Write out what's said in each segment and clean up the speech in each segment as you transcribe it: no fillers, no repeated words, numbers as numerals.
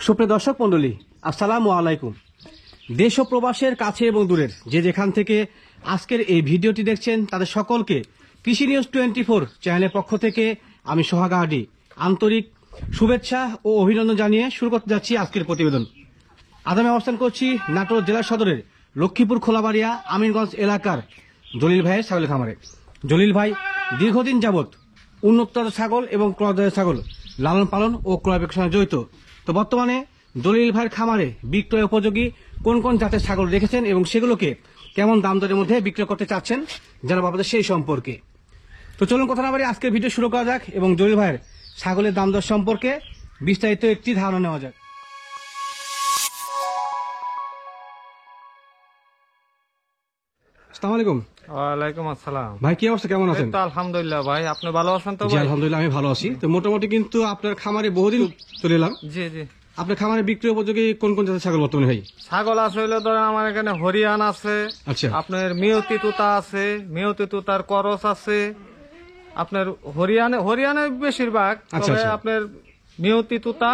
সুপ্রিয় দর্শক মণ্ডলী, আসসালামু আলাইকুম। দেশ ও প্রবাসের কাছে এবং দূরের যে যেখান থেকে আজকের এই ভিডিওটি দেখছেন তাদের সকলকে কৃষি নিউজ 24 চ্যানেলের পক্ষ থেকে আমি সোহাগ আডি আন্তরিক শুভেচ্ছা ও অভিনন্দন জানিয়ে শুরু করতে যাচ্ছি আজকের প্রতিবেদন। আজ আমি অবস্থান করছি নাটোর জেলা সদরের লক্ষ্মীপুর খোলাবাড়িয়া আমিনগঞ্জ এলাকার জলিল ভাইয়ের ছাগলের খামারে। জলিল ভাই দীর্ঘদিন যাবৎ উন্নত ছাগল এবং ক্রয় ছাগল লালন পালন ও ক্রয় বিক্রয় জড়িত। তো বর্তমানে জলিল ভাইয়ের খামারে বিক্রয় উপযোগী কোন কোন জাতের ছাগল রেখেছেন এবং সেগুলোকে কেমন দাম দরের মধ্যে বিক্রয় করতে চাচ্ছেন জানাবো আপনাদের সেই সম্পর্কে। তো চলুন কথা না বাড়ি আজকের ভিডিও শুরু করা যাক এবং জলিল ভাইয়ের ছাগলের দাম দর সম্পর্কে বিস্তারিত একটি ধারণা নেওয়া যাক। আসসালামু আলাইকুম। ওয়ালাইকুম আসসালাম। ভাই কি অবস্থা, কেমন আছেন? আলহামদুলিল্লাহ ভাই, আপনি ভালো আছেন তো? জি আলহামদুলিল্লাহ আমি ভালো আছি। তো মোটামুটি কিন্তু আপনার খামারে বহুদিন চলে এলাম। জি জি। আপনার খামারে বিক্রি উপযোগী কোন কোন জাতের ছাগল বর্তমানে ভাই? ছাগল আছে হইলে ধরেন আমার এখানে হরিয়ান আছে, আচ্ছা আপনার মিয়তি তুতা আছে, মিয়তি তুতার করস আছে, আপনার হরিয়ানে বেশিরভাগ, আচ্ছা, তবে আচ্ছা। আপনার মিয়তি তুতা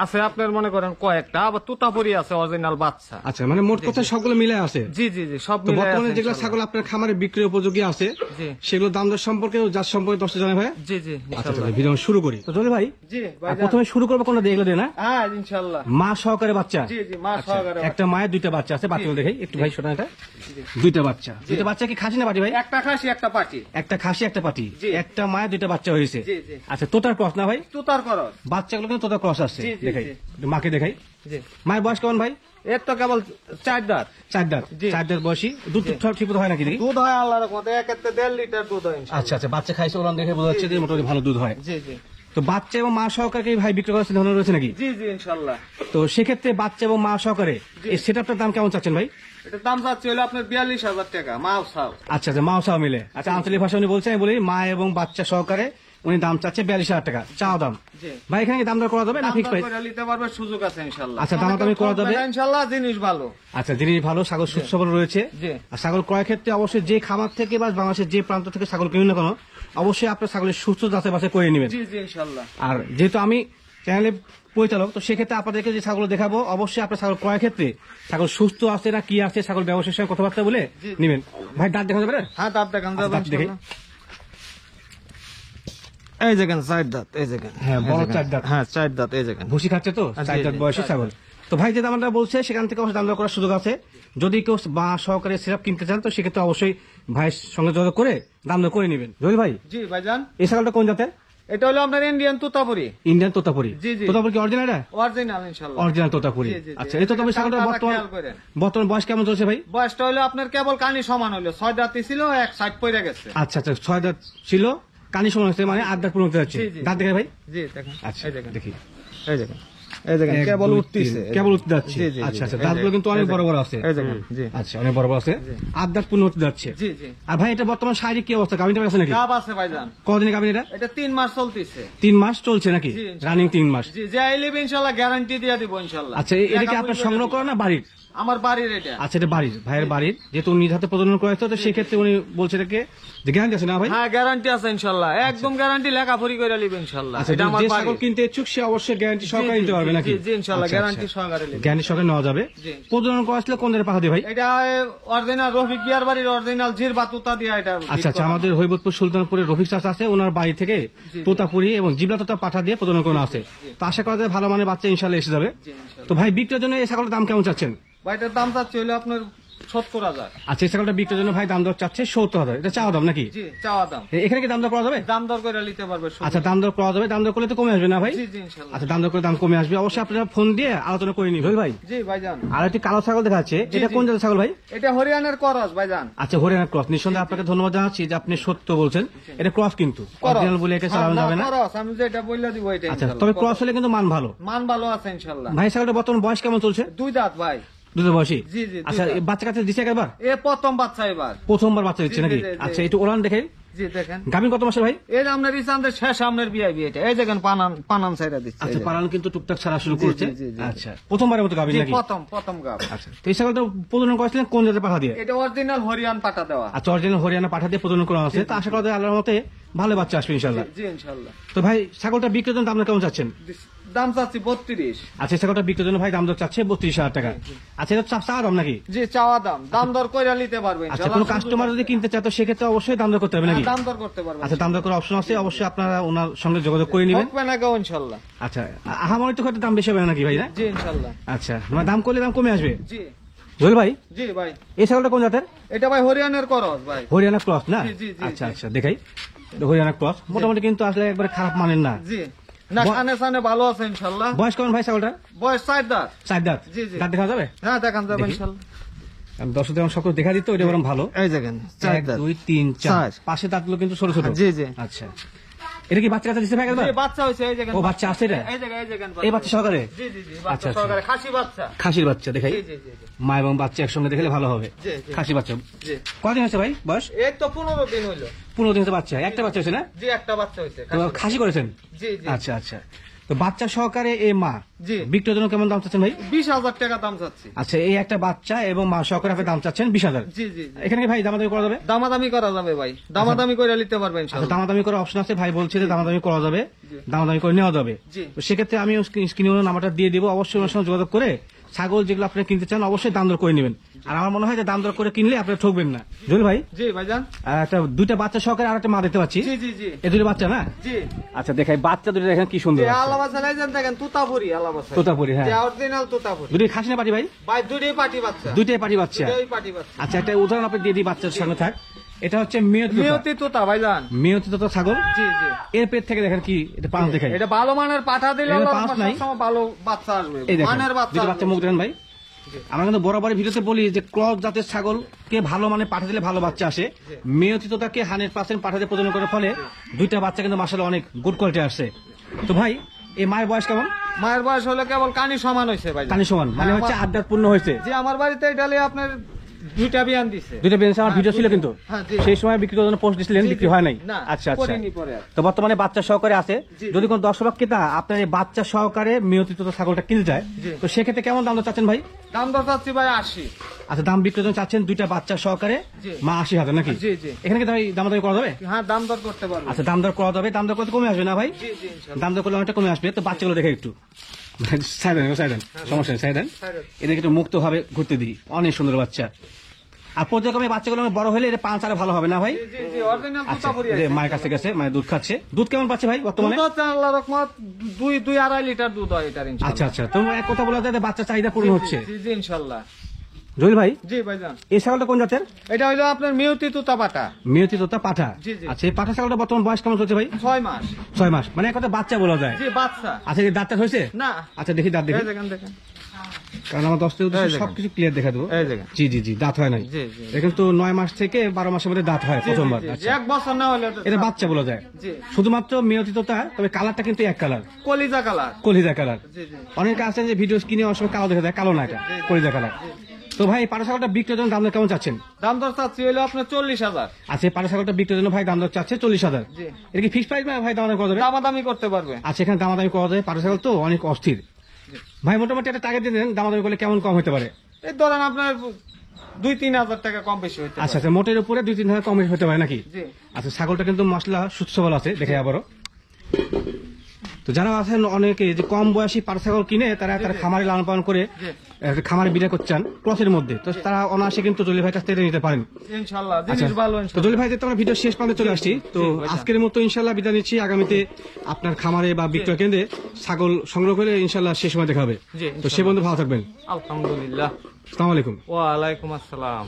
আছে আপনার মনে করেন কয়েকটা, আবার তুতাপুরি আছে অরিজিনাল বাচ্চা। আচ্ছা, মানে মোট কথা সবগুলো মিলে আছে। জি জি জি, সব তো মিলে বর্তমানে আছে যেগুলো ছাগল আপনার খামারে বিক্রি উপযোগী আছে জি সেগুলো দাম দর সম্পর্কে জাত সম্পর্কে দশটা জানাই ভাই। জি জি আচ্ছা ইনশাআল্লাহ। ভিডিও শুরু করি। তো জলি ভাই জি ভাই, প্রথমে শুরু করবো কোনটা দেখলে দে না? হ্যাঁ ইনশাআল্লাহ। মা সহকারে বাচ্চা। জি জি, মা আচ্ছা, সহকারে একটা মায়ের দুইটা বাচ্চা আছে, বাচ্চাগুলো দেখাই একটু ভাই। শোনা এটা জি। দুইটা বাচ্চা। দুইটা বাচ্চা কি খাসি না পাটি ভাই? একটা খাসি একটা পাটি। একটা খাসি একটা পাটি। জি। একটা মায়ের দুইটা বাচ্চা হয়েছে। জি জি। আচ্ছা, তোতার ক্রস না ভাই? তুতার করস। বাচ্চাগুলো কিন্তু তোতার ক্রস আসছে। জি, জি, দেখাই জি। একটু মাকে দেখাই। জি। মায়ের বয়স কেমন ভাই? এর তো কেবল 4 দাঁত। 4 দাঁত। জি। 4 দাঁত বয়সী। দুধ ঠিক মতো হয় নাকি দেখি? দুধ হয় আল্লাহর রহমতে 1.5 লিটার দুধ হয় ইনশাআল্লাহ। আচ্ছা আচ্ছা, বাচ্চা খাইছে ওরান দেখে বোঝা যাচ্ছে যে মোটামুটি ভালো দুধ হয়। জি জি। তো বাচ্চা এবং মা সহকারে ভাই বিক্রি করার চিন্তা ভাবনা রয়েছে নাকি? জি জি ইনশাআল্লাহ। তো সেক্ষেত্রে বাচ্চা এবং মা সহকারে এই সেটআপটার দাম কেমন চাচ্ছেন ভাই? এটা দাম যাচ্ছে হলো আপনার 42,000 টাকা মাও সাও। আচ্ছা আচ্ছা, মা সহ মিলে। আচ্ছা, আঞ্চলিক ভাষা উনি বলছেন, আমি বলি মা এবং বাচ্চা সহকারে উনি দাম চাচ্ছে 42,000 টাকা চাও দাম। জি। ভাই এখানে কি দাম দর করা যাবে না ফিক্স প্রাইস? দাম করে নিতে পারবে, সুযোগ আছে ইনশাআল্লাহ। আচ্ছা, দামাদামি করা যাবে ইনশাআল্লাহ, জিনিস ভালো। আচ্ছা, জিনিস ভালো, ছাগল সুস্থ সবল রয়েছে। জি। আর ছাগল ক্রয় ক্ষেত্রে অবশ্যই যে খামার থেকে বা বাংলাদেশের যে প্রান্ত থেকে ছাগল কিনুন না কেন অবশ্যই আপনার ছাগলের সুস্থ যাচাই বাছাই করে নেবেন। জি জি ইনশাআল্লাহ। আর যেহেতু আমি চ্যানেলের পরিচালক, তো সেক্ষেত্রে আপনাদেরকে যে ছাগল দেখাবো অবশ্যই আপনার ছাগল ক্রয় ক্ষেত্রে ছাগল সুস্থ আছে না কি আছে ছাগল ব্যবসায়ীর সঙ্গে কথাবার্তা বলে জি। নেবেন। ভাই দাঁত দেখা যাবে না? হ্যাঁ দাঁত দেখান যাবে দাঁত দেখি। ইনশাআল্লাহ। এই দেখেন 4 দাঁত, এই দেখেন। হ্যাঁ, বড় এই দেখেন। 4 দাঁত। হ্যাঁ 4 দাঁত, এই দেখেন। ভুসি খাচ্ছে তো, জি, 4 দাঁত জি, বয়সী ছাগল। তো ভাই যে দামটা বলছে সেখান থেকে অবশ্যই দাম দর করার সুযোগ আছে। যদি কেউ বা সহকারে সিরাপ কিনতে চান তো সেক্ষেত্রে অবশ্যই ভাইয়ের সঙ্গে যোগাযোগ করে দাম দর করে নেবেন। জহির ভাই জি ভাইজান, এই ছাগলটা কোন জাতের? এটা হলো আপনার ইন্ডিয়ান তুতাপুরি। ইন্ডিয়ান তোতাপুরি। জি, জি। তোতাপুরি কি অরিজিনাল? অরিজিনাল ইনশাআল্লাহ। অরিজিনাল তোতাপুরি। জি, জি, জি। আচ্ছা, এই তোতাপুরি ছাগলটা এটা বর্তমান খেয়াল করেন। বর্তমান বয়স কেমন চলছে ভাই? বয়সটা হলো আপনার কেবল কানি সমান হলো, 6 দাঁতই ছিল, 1 সাইড পড়ে গেছে। আচ্ছা আচ্ছা, 6 দাঁত ছিল, কানি সমান হচ্ছে, মানে 8 দাঁত পূর্ণ হতে যাচ্ছে। জি, জি। দাঁত দেখে ভাই। জি দেখেন। আচ্ছা এই দেখেন, দেখি। এই দেখেন, এই দেখেন, এক, কেবল দুই, উঠতেছে, তিন, কেবল উঠতে যাচ্ছে। জি, জি, জি, আচ্ছা আচ্ছা, এই দাঁতগুলো দেখেন, কিন্তু অনেক এই বড় দেখেন, বড় আছে। এই দেখেন, জি আচ্ছা, অনেক বড় বড় আছে। 8 দাঁত পূর্ণ হতে যাচ্ছে। জি জি। আর ভাই এটা বর্তমান শারীরিক কি অবস্থা? গাভিনটা আছে নাকি? গাব আছে ভাইজান। কতদিনে গাভিন এটা? এটা 3 মাস চলতেছে। 3 মাস চলছে নাকি? জি, ইনশাআল্লাহ। রানিং 3 মাস। জি, যে আইলিব ইনশাআল্লাহ গ্যারান্টি দিয়ে দিব ইনশাআল্লাহ। আচ্ছা, এটা কি আপনার সংগ্রহ করা না বাড়ির? আমার বাড়ির এটা। আচ্ছা, এটা বাড়ির, ভাইয়ের বাড়ির, যেহেতু নিজ হাতে প্রজনন করেছে তো সেক্ষেত্রে উনি বলছে এটাকে যে গ্যারান্টি আছে না ভাই? হ্যাঁ গ্যারান্টি আছে ইনশাআল্লাহ, একদম গ্যারান্টি লেখাপড়ি করে নিব ইনশাআল্লাহ। আচ্ছা, এটা আমার যে বাড়ির। ছাগল কিনতে ইচ্ছুক সে অবশ্যই গ্যারান্টি সহকারে নিতে পারবে নাকি? জি জি ইনশাআল্লাহ, আচ্ছা, গ্যারান্টি আচ্ছা। সহকারে নিব। গ্যারান্টি সহকারে নেওয়া যাবে। জি। প্রজনন করা আসলে কোন জায়গায় পাঠা দিয়ে ভাই? এটা অরিজিনাল রফিক বিয়ার বাড়ির অরিজিনাল জির বাতুতা দিয়া এটা। আচ্ছা আচ্ছা, আমাদের হৈবতপুর সুলতানপুরের রফিক চাচা আছে, ওনার বাড়ি থেকে তোতাপুরি এবং জিবলা তোতা পাঠা দিয়ে প্রজনন করা আছে। তো আশা করা যায় ভালো মানের বাচ্চা ইনশাআল্লাহ এসে যাবে। জি ইনশাআল্লাহ। তো ভাই বিক্রির জন্য এই ছাগলের দাম কেমন চাচ্ছেন? ভাইটার দাম চাচ্ছে হলো আপনার 70,000। আচ্ছা, এই ছাগলটা বিক্রির জন্য ভাই দাম দর চাচ্ছে 70,000। এটা চাওয়া দাম নাকি? জি চাওয়া দাম। এখানে কি দাম দর করা যাবে? দাম দর করে নিতে পারবে শুধু। আচ্ছা, দাম দর করা যাবে। দাম দর করলে তো কমে আসবে না ভাই? জি জি ইনশাআল্লাহ। আচ্ছা, দাম দর করে দাম কমে আসবে অবশ্যই। আপনারা ফোন দিয়ে আলোচনা করে নিন ভাই। জি ভাইজান। আর একটি কালো ছাগল দেখা যাচ্ছে, এটা জি। কোন জাতের ছাগল ভাই? এটা হরিয়ানার করস ভাইজান। আচ্ছা, হরিয়ানা ক্রস। নিঃসন্দেহে আপনাকে ধন্যবাদ জানাচ্ছি যে আপনি সত্য বলছেন। এটা ক্রস কিন্তু অরিজিনাল বলে একে চালানো যাবে না। করস আমি যেটা বইলা দিব এটা আচ্ছা, ইনশাআল্লাহ। তবে ক্রস হলে কিন্তু মান ভালো। মান ভালো আছে ইনশাআল্লাহ। ভাই ছাগলটা বর্তমান বয়স কেমন চলছে? 2 দাঁত ভাই। দুধের বয়সী? জি, জি, দুই আচ্ছা, দাঁত। এই বাচ্চা কাছে দিচ্ছে একবার? এ প্রথম বাচ্চা এবার। প্রথমবার বাচ্চা দিচ্ছে জি, নাকি? জি, জি, জি। আচ্ছা, একটু ওলান দেখে। জি দেখেন, গাভিন কত মাসে ভাই? এই যে আপনার রিসান্দের শেষ সামনের বিআইবি এটা। এই দেখেন পানান সাইডা দিচ্ছে। আচ্ছা, এই যে। পালান কিন্তু টুকটাক ছাড়া শুরু জি, করছে। জি, জি, জি। আচ্ছা, প্রথমবারের মতো গাভিন জি, নাকি? প্রথম গাব। আচ্ছা, তো এই ছাগলটা প্রজনন করেছিলেন কোন জাতের পাঠা দিয়ে? এটা অরিজিনাল হরিয়ান পাটা দেওয়া। আচ্ছা, অরিজিনাল হরিয়ানা পাঠা দিয়ে প্রজনন করা আছে। তো আশা করা যায় আল্লাহর মতে ভালো বাচ্চা আসবে ইনশাআল্লাহ। জি ইনশাআল্লাহ। তো ভাই ছাগলটা বিক্রির জন্য আপনারা কেমন চাচ্ছেন? দাম চাচ্ছি 32। আচ্ছা এই ছাগলটা বিক্রির জন্য ভাই দাম দর চাচ্ছে 32,000 টাকা। আচ্ছা এটা চাওয়া দাম নাকি? জি চাওয়া দাম, দাম দর করে নিতে পারবেন। আচ্ছা কোনো কাস্টমার যদি কিনতে চায় তো সেক্ষেত্রে অবশ্যই দাম দর করতে হবে নাকি? দাম দর করতে পারবেন। আচ্ছা দাম দর করার অপশন আছে, অবশ্যই আপনারা ওনার সঙ্গে যোগাযোগ করে নেবেন। হবে না গো ইনশাআল্লাহ। আচ্ছা আহামরি তো হয়তো দাম বেশি হবে নাকি ভাই না? জি ইনশাআল্লাহ। আচ্ছা মানে দাম করলে দাম কমে আসবে। জি জুয়েল ভাই জি ভাই, এই ছাগলটা কোন জাতের? এটা ভাই হরিয়ানার করস ভাই। হরিয়ানা ক্রস না? জি, জি, জি, আচ্ছা জি। আচ্ছা দেখাই, এটা হরিয়ানা ক্রস মোটামুটি কিন্তু আসলে একবারে খারাপ মানের না। জি না কানে সানে ভালো আছে ইনশাআল্লাহ। বয়স কেমন ভাই ছাগলটা? বয়স 4 দাঁত। 4 দাঁত। জি, জি। দাঁত দেখা যাবে? হ্যাঁ দেখান যাবে দেখি। ইনশাআল্লাহ। আমি দর্শকদের আমার সকল দেখা দিত ওটা বরং ভালো। এই দেখেন 4 1 দাঁত। 2 3 4 চার। পাশে দাঁতগুলো কিন্তু ছোট ছোট। জি জি। আচ্ছা এটা কি বাচ্চা কাচ্চা দিচ্ছে ভাই একবার? জি বাচ্চা হইছে এই দেখেন। ও বাচ্চা আছে এটা? এই দেখেন এই দেখেন। এই বাচ্চা সহকারে? জি জি জি আচ্ছা, বাচ্চা আচ্ছা। সহকারে খাসি বাচ্চা। খাসির বাচ্চা দেখাই, জি জি জি জি। মা এবং বাচ্চা একসঙ্গে দেখলে ভালো হবে। জি, জি। খাসি বাচ্চা জি। কদিন হয়েছে ভাই বয়স? এই তো 15 দিন হইলো। 15 দিন হয়েছে বাচ্চা, একটা বাচ্চা হয়েছে না? জি একটা বাচ্চা হইছে। তো খাসি করেছেন? জি জি। আচ্ছা আচ্ছা, তো বাচ্চা সহকারে এই মা জি। বিক্রির জন্য কেমন দাম চাচ্ছেন ভাই? 20,000 টাকা দাম চাচ্ছি। আচ্ছা এই একটা বাচ্চা এবং মা সহকারে আপনি দাম চাচ্ছেন 20,000। জি জি জি। এখানে কি ভাই দামাদামি করা যাবে? দামাদামি করা যাবে ভাই, দামাদামি করে নিতে পারবেন আচ্ছা ইনশাআল্লাহ। দামাদামি করার অপশন আছে, ভাই বলছে যে দামাদামি করা যাবে, জি। দামাদামি করে নেওয়া যাবে। জি। তো সেক্ষেত্রে আমি স্ক্রিনে নাম্বারটা দিয়ে দেবো, অবশ্যই ওনার সঙ্গে যোগাযোগ করে ছাগল যেগুলো আপনি কিনতে চান অবশ্যই দাম দর করে নেবেন। আর আমার মনে হয় যে দাম দর করে কিনলে আপনি ঠকবেন না। জুয়েল ভাই জি ভাইজান। একটা দুইটা বাচ্চা সহকারে আর একটা মা দেখতে পাচ্ছি, জি জি জি এই দুটো বাচ্চা না? জি। আচ্ছা দেখাই বাচ্চা দুটো দেখেন কি সুন্দর যে বাচ্চা। আলাবাসা লাইছেন দেখেন তুতাপুরি আলাবাসা। তোতাপুরি, হ্যাঁ। যে অরিজিনাল তুতাপুরি। দুটোই খাসি না পাটি ভাই? ভাই দুটোই পাটি বাচ্চা। দুইটাই পাটি বাচ্চা। দুটোই পাটি বাচ্চা। আচ্ছা একটা উদাহরণ আপনি দিয়ে দিই বাচ্চার সঙ্গে থাক। এটা হচ্ছে মেয়তি নিয়তি তুতা ভাইজান। মেয়তি তোতা ছাগল। জি জি। এর পেট থেকে দেখেন কি এটা পাঁচ দেখাই, এটা ভালো মানের পাঠা দিলে এটা আল্লাহর পাঁচ রহমতে নাই। সবসময় ভালো বাচ্চা আসবে। এই দেখেন মানের বাচ্চা। দুটো বাচ্চা মুখ দেখেন ভাই। আমরা কিন্তু বরাবর ভিডিওতে বলি যে ক্রস জাতের ছাগলকে ভালো মানে পাঠা দিলে ভালো বাচ্চা আসে। মেয়তি তোতাকে 100% পাঠাতে প্রজনন করার ফলে দুইটা বাচ্চা কিন্তু মাশাআল্লাহ অনেক গুড কোয়ালিটি আসছে। তো ভাই এই মায়ের বয়স কেমন? মায়ের বয়স হলো কেবল কানি সমান হয়েছে ভাই। কানি সমান মানে হ্যাঁ, হচ্ছে আমার- 8 দাঁত পূর্ণ হয়েছে। যে আমার বাড়িতে ডালে আপনার দুইটা বিয়ান দিছে। দুইটা বেঞ্চ আমার ভিডিও ছিল কিন্তু হ্যাঁ, জি। সেই সময় বিক্রি করার জন্য পোস্ট দিছিলেন, জি, জি। বিক্রি হয় নাই। না, আচ্ছা আচ্ছা, করিনি পরে আর। তো বর্তমানে বাচ্চা সহকারে আছে। জি। যদি কোন দর্শক ক্রেতা আপনার এই বাচ্চা সহকারে মেয়তি তোতা ছাগলটা কিনতে যায় জি। তো সেক্ষেত্রে কেমন দাম দর চাচ্ছেন ভাই? দাম দর চাচ্ছি ভাই 80। আচ্ছা দাম বিক্রির জন্য চাচ্ছেন দুইটা বাচ্চা সহকারে জি। মা 80,000 নাকি? জি, জি। এখানে কি দাম দর করা যাবে? হ্যাঁ দাম দর করতে পারবো। আচ্ছা দাম দর করা যাবে, দাম দর করতে কমে আসবে না ভাই? জি জি ইনশাআল্লাহ। দাম দর করলে অনেকটা কমে আসবে। তো বাচ্চাগুলো দেখে একটু সাইডেন সাইডেন, সমস্যা নেই সাইডেন, এদেরকে একটু মুক্ত ভাবে ঘুরতে দিই, অনেক সুন্দর বাচ্চা। আর পর্যায়ক্রমে বাচ্চাগুলো বড় হলে এর পাঁচ আরো ভালো হবে না ভাই? জি জি জি অরিজিনাল আচ্ছা তুতাপুরি এই যে আছে। মায়ের কাছে গেছে, মানে দুধ খাচ্ছে। দুধ কেমন পাচ্ছে ভাই বর্তমানে? দুধ হচ্ছে আল্লাহর রহমত 2-2.5 লিটার দুধ হয় এটার ইনশাআল্লাহ। আচ্ছা আচ্ছা, তো এক কথা বলা যায় যে বাচ্চা চাহিদা পূরণ হচ্ছে। জি জি ইনশাআল্লাহ। জহির ভাই জি ভাইজান। এই ছাগলটা কোন জাতের? এটা হলো আপনার মিউতি তুতা পাটা। মেয়তি তোতা পাঠা। জি, জি। আচ্ছা এই পাঠা ছাগলটা বর্তমান বয়স কেমন চলছে ভাই? 6 মাস। 6 মাস, মানে এক কথা বাচ্চা বলা যায়। জি বাচ্চা। আচ্ছা এই দাঁতটা হয়েছে? না। আচ্ছা দেখি দাঁত দেখি, এই দেখেন দেখেন। কারণ আমার 10 এই দেখেন। সবকিছু ক্লিয়ার দেখা দেবো। এই দেখেন। জি জি জি, দাঁত হয় নাই। জি, জি। এখন তো 9 মাস থেকে 12 মাসের মধ্যে দাঁত হয় জি, প্রথমবার। জি, জি, আচ্ছা এক বছর না হলে এটা বাচ্চা বলা যায়। জি। শুধুমাত্র মেয়তি তোতা, তবে কালারটা কিন্তু এক কালার, কলিজা কালার। কলিজা কালার। জি জি। অনেকে আছেন যে ভিডিও স্ক্রিনে অনেক সময় কালো দেখা যায়, কালো না, এটা কলিজা কালার। তো ভাই পাটা ছাগলটা বিক্রির জন্য দাম দর কেমন চাচ্ছেন? দাম দর চাচ্ছি হলো আপনার 40,000। আচ্ছা এই পাটা ছাগলটা বিক্রির জন্য ভাই দাম দর চাচ্ছে 40,000। জি। এটা কি ফিক্স প্রাইস ভাই দাম দর করা যাবে? দামাদামি করতে পারবে। আচ্ছা এখানে দামাদামি করা যায়, পাটা ছাগল তো অনেক অস্থির। ভাই মোটামুটি একটা টার্গেট দিয়ে দেন, দামাদামি করলে কেমন কম হতে পারে? এই ধরেন আপনার 2-3 হাজার টাকা কম বেশি হইতে আচ্ছা পারে। আচ্ছা, মোটের উপরে 2-3 হাজার কম বেশি হতে পারে নাকি? জি। আচ্ছা ছাগলটা কিন্তু মশলা সুস্থ আছে, দেখে আবারও। তো যারা আছেন অনেকে যে কম বয়সী পাটা ছাগল কিনে তারা খামারে লালন পালন করে জি। খামারে বিক্রি করছেন ক্রসের মধ্যে, তো তারা অনায়াসে কিন্তু জলি ভাই কাছ থেকে নিতে পারেন। ইনশাআল্লাহ আচ্ছা, জিনিস ভালো তো ইনশাআল্লাহ। জলি ভাই যেহেতু আমরা ভিডিও শেষ পর্যন্ত চলে আসছি, তো জি, ভাইজান। আজকের মতো ইনশাল্লাহ বিদায় নিচ্ছি। আগামীতে আপনার খামারে বা বিক্রয় কেন্দ্রে ছাগল সংগ্রহ করে ইনশাল্লাহ সে সময় দেখা হবে। জি, তো সে বন্ধু ভালো থাকবেন। আলহামদুলিল্লাহ। আসসালামু আলাইকুম। ওয়া আলাইকুম আসসালাম।